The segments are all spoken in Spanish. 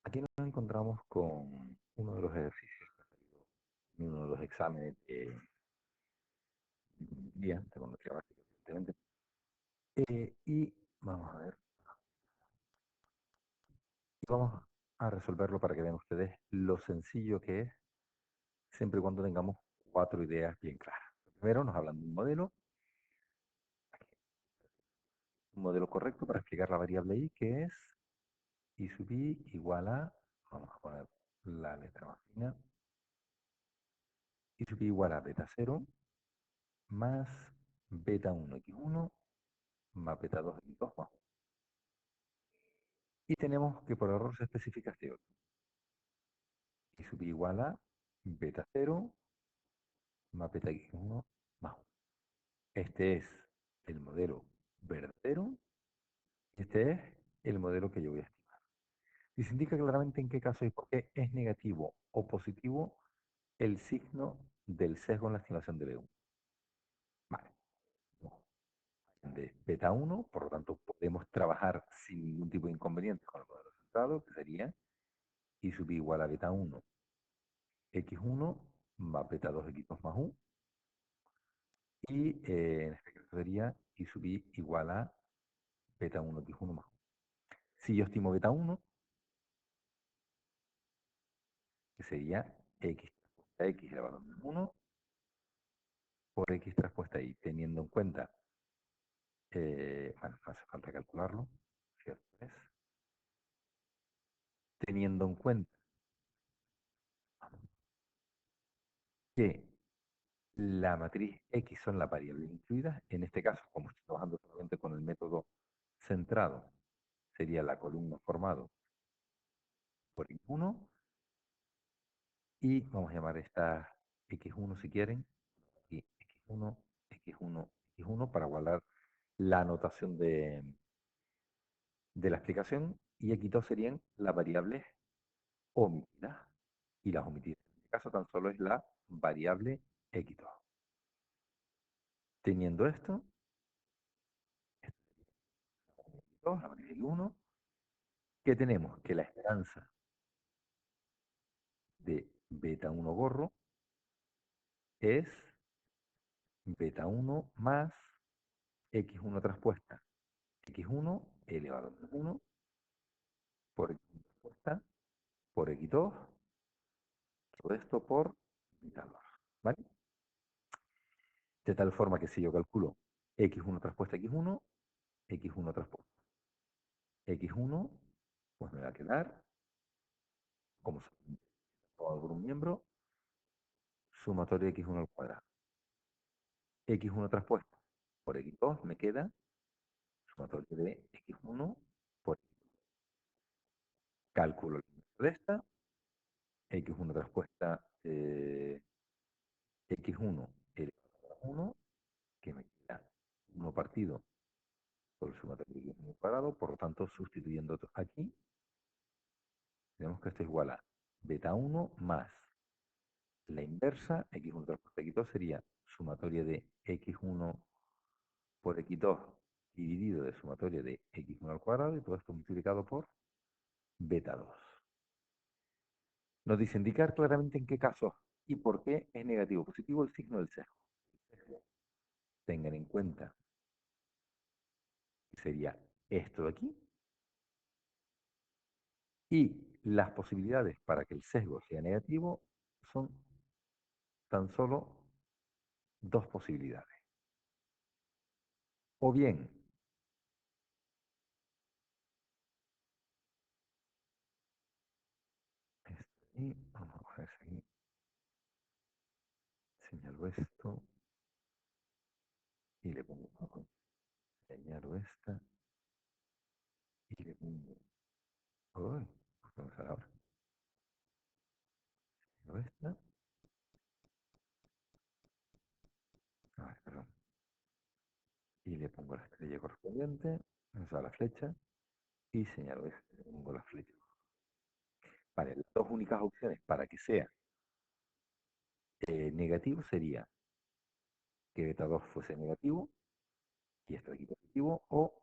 Aquí nos encontramos con uno de los ejercicios que ha salido en uno de los exámenes de día, de econometría básica, evidentemente. Y vamos a ver, y vamos a resolverlo para que vean ustedes lo sencillo que es, siempre y cuando tengamos cuatro ideas bien claras. Primero nos hablan de un modelo correcto para explicar la variable y, que es y sub i igual a, vamos a poner la letra más fina, y sub i igual a beta 0 más beta 1 x1 más beta 2 x2 más 1. Y tenemos que por error se especifica este otro. Y sub i igual a beta 0 más beta x1 más 1. Este es el modelo verdadero. Este es el modelo que yo voy a estimar. Y se indica claramente en qué caso y por qué es negativo o positivo el signo del sesgo en la estimación de B1. Vale. De beta 1, por lo tanto podemos trabajar sin ningún tipo de inconveniente con el modelo centrado, que sería y sub i igual a beta 1 x1 más beta 2 x2 más 1. Y en este caso sería y sub i igual a beta 1 x1 más 1. Si yo estimo beta 1, que sería x transpuesta x elevado a menos 1 por x transpuesta y, teniendo en cuenta, bueno, no hace falta calcularlo, ¿cierto? Teniendo en cuenta que la matriz X son las variables incluidas, en este caso, como estoy trabajando solamente con el método centrado, sería la columna formado por X1, y vamos a llamar esta X1 si quieren, y X1, X1, X1 para guardar la anotación de la explicación, y X2 serían las variables omitidas, y las omitidas en este caso tan solo es la variable X2. Teniendo esto, X2, la matriz X1, ¿qué tenemos? Que la esperanza de beta 1 gorro es beta 1 más x1 traspuesta x1 elevado a menos 1 por x1 traspuesta por x2, todo esto por beta 2, ¿vale? De tal forma que si yo calculo x1 traspuesta x1, x1 traspuesta x1, pues me va a quedar, como tomado por un miembro, sumatorio de x1 al cuadrado. X1 traspuesta por x2 me queda sumatorio de x1 por cálculo de esta, x1 traspuesta x1 elevado a 1, que me queda 1 partido por el sumatorio de x1 cuadrado, por lo tanto, sustituyendo aquí, tenemos que esto es igual a beta 1 más la inversa, x1 traspuesta x2 sería sumatoria de x1 por x2 dividido de sumatoria de x1 al cuadrado, y todo esto multiplicado por beta 2. Nos dice indicar claramente en qué casos y por qué es negativo o positivo el signo del sesgo. Tengan en cuenta que sería esto de aquí, y las posibilidades para que el sesgo sea negativo son tan solo dos posibilidades. O bien, y vamos a ver si señalo esto y le pongo, señalo esta y le pongo, uy, vamos a ver ahora, señalo esta, a ver, perdón, y le pongo la estrella correspondiente, o sea, la flecha, y señalo esta, le pongo la flecha. Vale, las dos únicas opciones para que sea negativo sería que beta 2 fuese negativo y esto de aquí positivo, o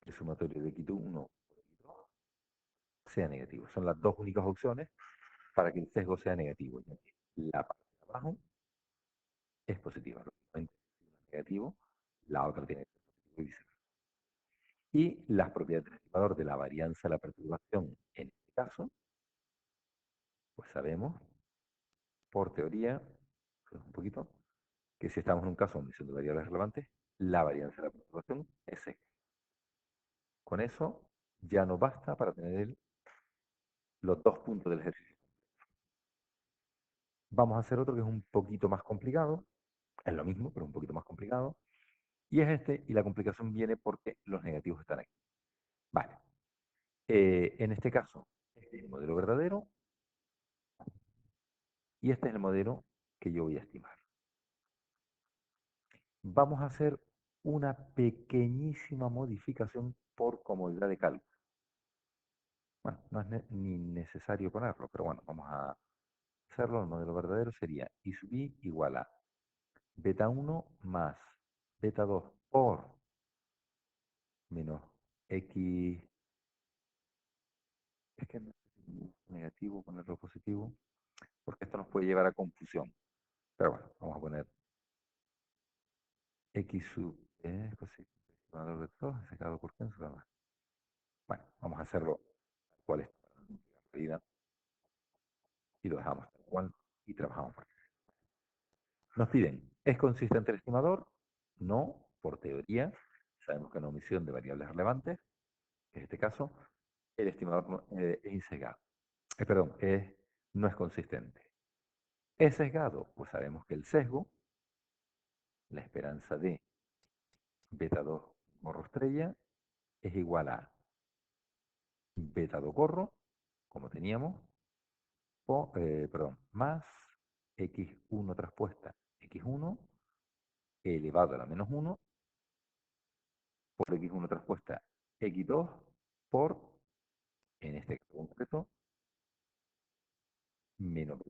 el sumatorio de x1 por x2 sea negativo. Son las dos únicas opciones para que el sesgo sea negativo. Ya que la parte de abajo es positiva. Lógicamente, si uno es negativo, la otra tiene que ser positiva y viceversa. Y las propiedades del estimador de la varianza de la perturbación en este caso, pues sabemos, por teoría, un poquito, que si estamos en un caso de omisión de variables relevantes, la varianza de la perturbación es seca. Con eso ya nos basta para tener los dos puntos del ejercicio. Vamos a hacer otro que es un poquito más complicado, es lo mismo, pero un poquito más complicado, y es este, y la complicación viene porque los negativos están aquí. Vale. En este caso, este es el modelo verdadero, y este es el modelo que yo voy a estimar. Vamos a hacer una pequeñísima modificación por comodidad de cálculo. Bueno, no es ni necesario ponerlo, pero bueno, vamos a hacerlo. El modelo verdadero sería I sub i igual a beta 1 más beta 2 por menos x, es que no es negativo ponerlo positivo, porque esto nos puede llevar a confusión. Pero bueno, vamos a poner x sub, pues sí, valor de todo, secado por quién, bueno, vamos a hacerlo tal cual está la medida y lo dejamos tal cual y trabajamos por aquí. Nos piden, ¿es consistente el estimador? No, por teoría. Sabemos que en omisión de variables relevantes, en este caso, el estimador es insesgado. Perdón, no es consistente. ¿Es sesgado? Pues sabemos que el sesgo, la esperanza de beta 2 gorro estrella, es igual a beta 2 gorro, como teníamos, más x1 traspuesta x1 elevado a la menos 1 por x1 traspuesta x2 por, en este caso concreto, menos.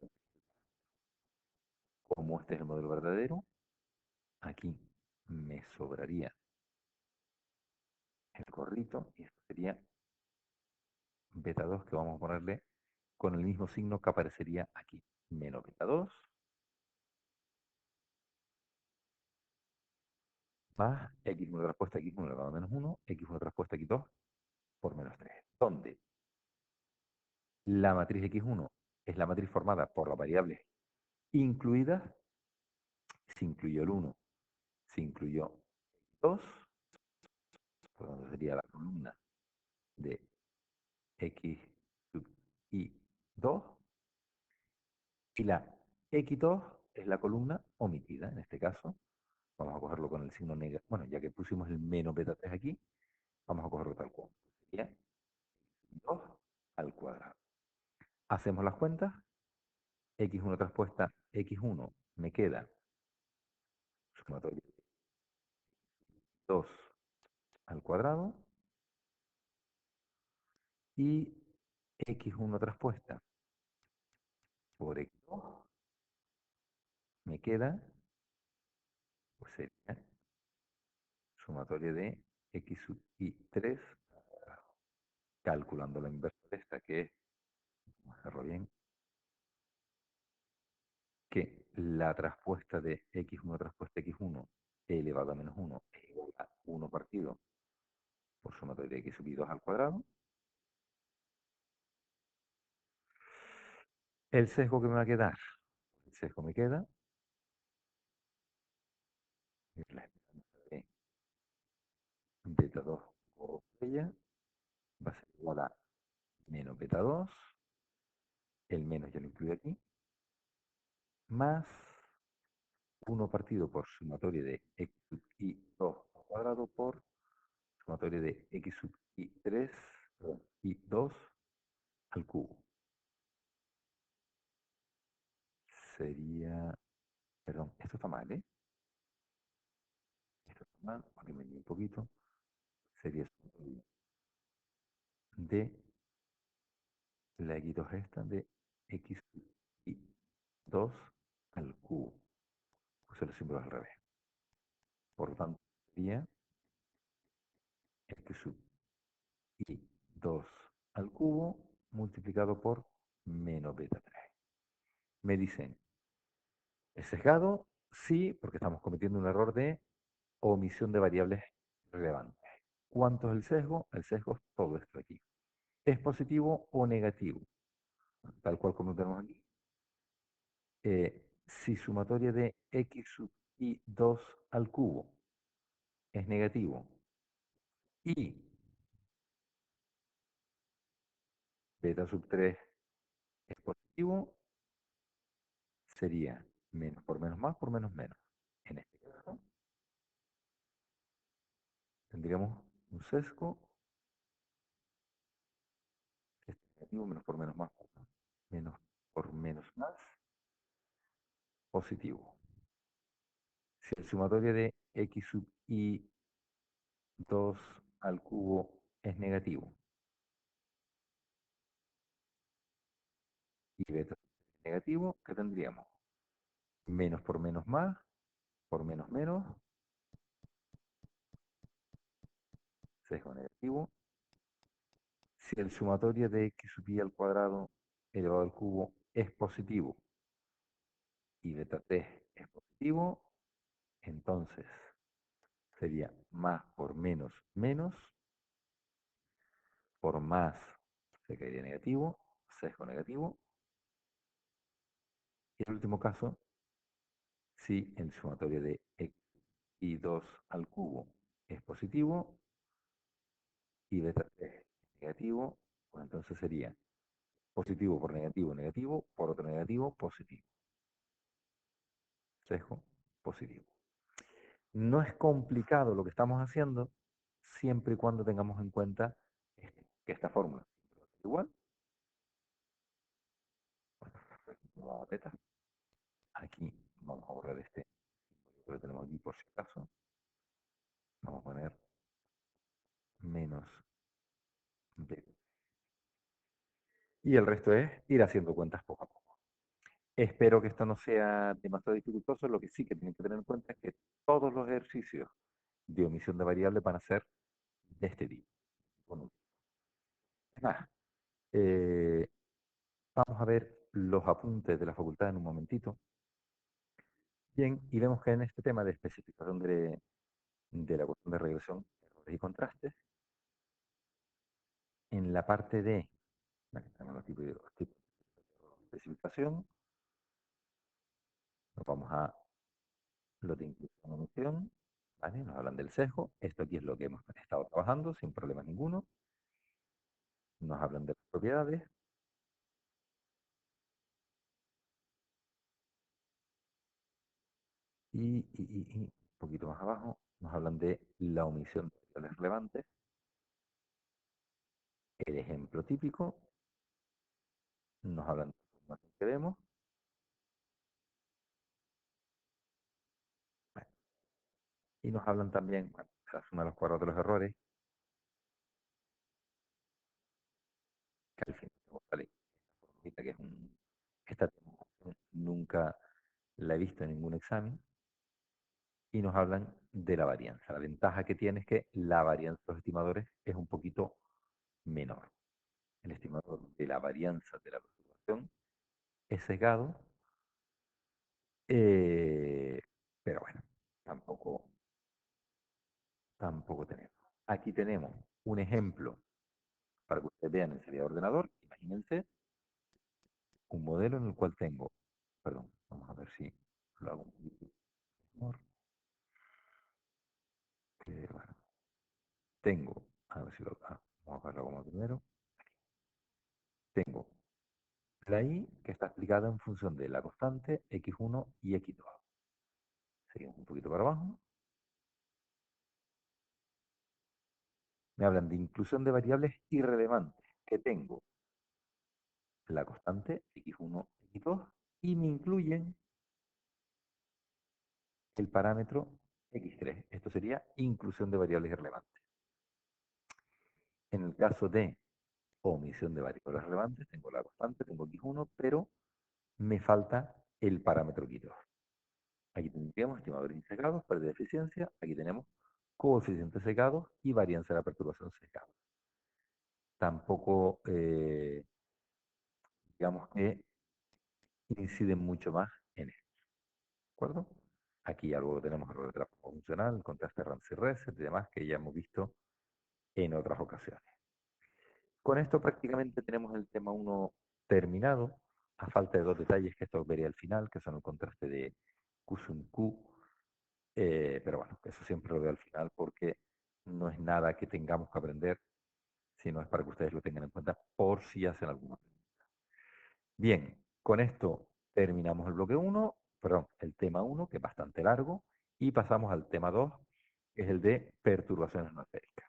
Como este es el modelo verdadero, aquí me sobraría el gorrito y esto sería beta 2 que vamos a ponerle con el mismo signo que aparecería aquí. Menos beta 2 más x1 traspuesta x1 elevado a menos 1, x1 traspuesta x2 por menos 3. Donde la matriz X1 es la matriz formada por las variables incluidas, se incluyó el 1, se incluyó 2, por donde sería la columna de X sub I2, y la X2 es la columna omitida, en este caso. Vamos a cogerlo con el signo negativo. Bueno, ya que pusimos el menos beta 3 aquí, vamos a cogerlo tal cual. Sería 2 al cuadrado. Hacemos las cuentas. X1 traspuesta X1 me queda sumatoria 2 al cuadrado y x1 traspuesta por x2 me queda, pues sería sumatoria de x sub i3, calculando la inversa de esta, que es, vamos a hacerlo bien, que la traspuesta de x1 traspuesta x1 elevado a menos 1 es igual a 1 partido por sumatoria de x sub i2 al cuadrado. El sesgo que me va a quedar, el sesgo me queda, es la esperanza de beta 2 por ella, va a ser igual a menos beta 2, el menos ya lo incluyo aquí, más 1 partido por sumatoria de x sub i2 al cuadrado por sumatoria de x sub i3, perdón, i2 al cubo. Sería, perdón, esto está mal, ¿eh? Esto está mal, para que me lleve un poquito. Sería sumatoria de la x2 esta de x sub i2 al cubo. Puse los símbolos al revés. Por lo tanto, sería x sub i2 al cubo multiplicado por menos beta 3. Me dicen, ¿es sesgado? Sí, porque estamos cometiendo un error de omisión de variables relevantes. ¿Cuánto es el sesgo? El sesgo es todo esto aquí. ¿Es positivo o negativo? Tal cual como lo tenemos aquí. Si sumatoria de x sub i 2 al cubo es negativo y beta sub 3 es positivo, sería menos por menos más por menos menos. En este caso, tendríamos un sesgo que es negativo, menos por menos más, menos por menos más, positivo. Si el sumatorio de x sub i 2 al cubo es negativo y beta es negativo, ¿qué tendríamos? Menos por menos más, por menos menos, sesgo negativo. Si el sumatorio de x sub i al cuadrado elevado al cubo es positivo y beta t es positivo, entonces sería más por menos menos, por más se caería negativo, sesgo negativo. Y el último caso, si el sumatorio de x y 2 al cubo es positivo y beta t es negativo, pues entonces sería positivo por negativo, negativo, por otro negativo, positivo. Sesgo positivo. No es complicado lo que estamos haciendo, siempre y cuando tengamos en cuenta que esta fórmula es igual. Vamos a beta. Aquí vamos a borrar este que lo tenemos aquí por si acaso. Vamos a poner menos b. Y el resto es ir haciendo cuentas poco a poco. Espero que esto no sea demasiado dificultoso. Lo que sí que tienen que tener en cuenta es que todos los ejercicios de omisión de variables van a ser de este tipo. Bueno, nada, eh, vamos a ver los apuntes de la facultad en un momentito. Bien, y vemos que en este tema de especificación de la cuestión de regresión, errores y contrastes, en la parte de, aquí tenemos los tipos de especificación, nos vamos a lo de inclusión y omisión, ¿vale? Nos hablan del sesgo, esto aquí es lo que hemos estado trabajando sin problema ninguno, nos hablan de las propiedades, un poquito más abajo, nos hablan de la omisión de variables relevantes, el ejemplo típico, nos hablan de la información que vemos, bueno, y nos hablan también, bueno, la suma de los cuadrados de los errores, que al final sale esta formulita que es esta nunca la he visto en ningún examen, y nos hablan de la varianza. La ventaja que tiene es que la varianza de los estimadores es un poquito menor. El estimador de la varianza de la perturbación es sesgado, eh, pero bueno, tampoco, tampoco tenemos. Aquí tenemos un ejemplo para que ustedes vean el serial ordenador. Imagínense un modelo en el cual tengo, perdón, vamos a ver si lo hago un poquito mejor. Que, bueno, tengo, a ver si lo, vamos a verlo como primero. Tengo la I que está explicada en función de la constante x1 y x2. Seguimos un poquito para abajo. Me hablan de inclusión de variables irrelevantes, que tengo la constante x1, x2, y me incluyen el parámetro x3. Esto sería inclusión de variables irrelevantes. En el caso de omisión de variables relevantes, tengo la constante, tengo x1, pero me falta el parámetro x2. Aquí tendríamos estimadores insecados, pérdida de eficiencia. Aquí tenemos coeficientes secados y varianza de la perturbación secada. Tampoco digamos que inciden mucho más en esto, ¿de acuerdo? Aquí ya luego tenemos error de trabajo funcional, contraste Ramsey reset y demás que ya hemos visto en otras ocasiones. Con esto prácticamente tenemos el tema 1 terminado, a falta de dos detalles que esto os veré al final, que son el contraste de Q sum Q, pero bueno, eso siempre lo veo al final porque no es nada que tengamos que aprender, sino es para que ustedes lo tengan en cuenta por si hacen alguna pregunta. Bien, con esto terminamos el bloque 1, perdón, el tema 1, que es bastante largo, y pasamos al tema 2, que es el de perturbaciones no esféricas.